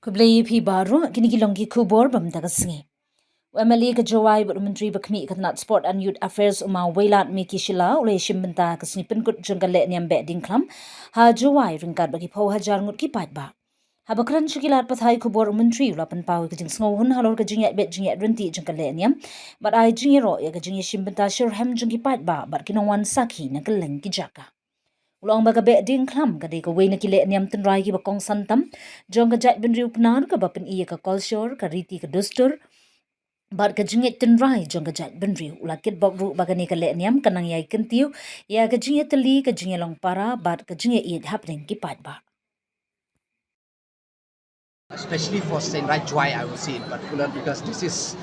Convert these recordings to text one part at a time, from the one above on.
Kublai phi baru kini kilongi kubor bam daga singi. MLA ka jowai but menteri bakmi katnat sport and youth affairs Wailad mi kishila ule shimbenta ka singi penkut jengale niam be dingklam ha jowai ringkat bagi pau hajar ngut ki pat ba. Ha bakran shikilat pathai kubor menteri ulapan pau ka jing sngohun halor ka jingyat bet jingyat renti jengale niam but ai jingyero ya ka jingya shimbenta shirham jengki pat ba but kinongwan sakhi na keleng ki jaka. Ulang baga be ding klam kade ka wei na kile niam tin rai ki bakong santam jong ka jat bin riu pnan ka bapin iya ka culture ka riti ka dustur bar ka jingit tin rai jong ka jat bin riu ula kit bok ru baga ni ka le niam kanang yai kentiu ya ka jingit teli ka jingit long para bar ka jingit iya happening ki pat ba. Especially for St. Right Jowai, I would say in particular, because this is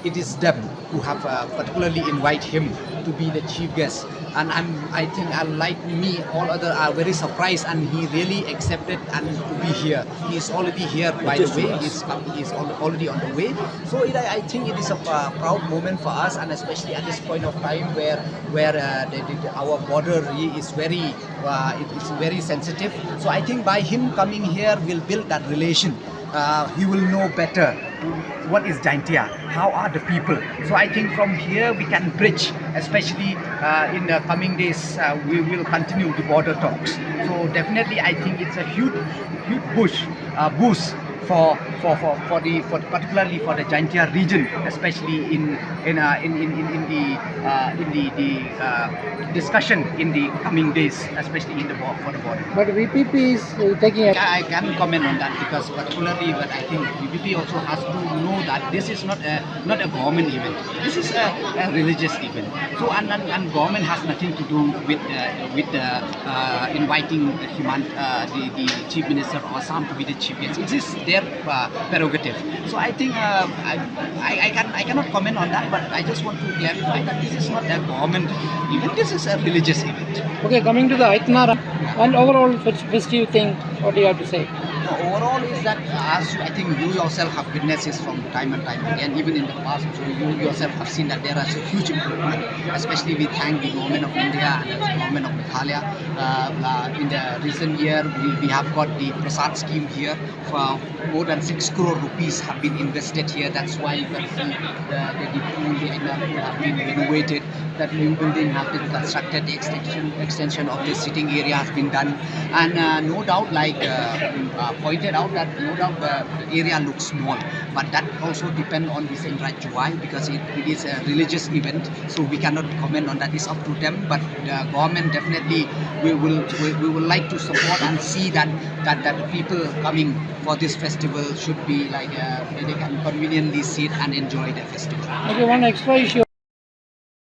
it is them who have particularly invite him to be the chief guest, and I think unlike me, all other are very surprised, and he really accepted and to be here. He is already here, by the way. He is already on the way. So I think it is a proud moment for us, and especially at this point of time where our border is very sensitive. So I think by him coming here, we'll build that relation. He will know better what is Jaintia, how are the people. So I think from here we can bridge, especially in the coming days, we will continue the border talks. So definitely I think it's a huge boost for particularly for the Jaintia region, especially in the discussion in the coming days, especially for the border. But VPP is taking a... I can comment on that because particularly, but I think VPP also has to know that this is not a government event. This is a religious event. So and government has nothing to do with inviting the chief minister of Assam to be the chief guest. It is their prerogative. So I think I cannot comment on that, but I just want to clarify that this is not a government event. This is a religious event. Okay, coming to the Aitnara and overall festive thing, what do you have to say? Overall is that, as I think you yourself have witnessed this from time and time again, even in the past, so you yourself have seen that there is a huge improvement. Especially we thank the government of India and the government of Meghalaya. In the recent year, we have got the Prasad scheme here. For more than 6 crore rupees have been invested here. That's why you can see the pool have been renovated. That new building has been constructed. The extension of the sitting area has been done, and no doubt, like pointed out, that no doubt the area looks small, but that also depends on the St. Right Jowai because it is a religious event, so we cannot comment on that. It's up to them, but the government definitely we will like to support and see that the people coming for this festival should be like they can conveniently sit and enjoy the festival. Okay, one extra issue.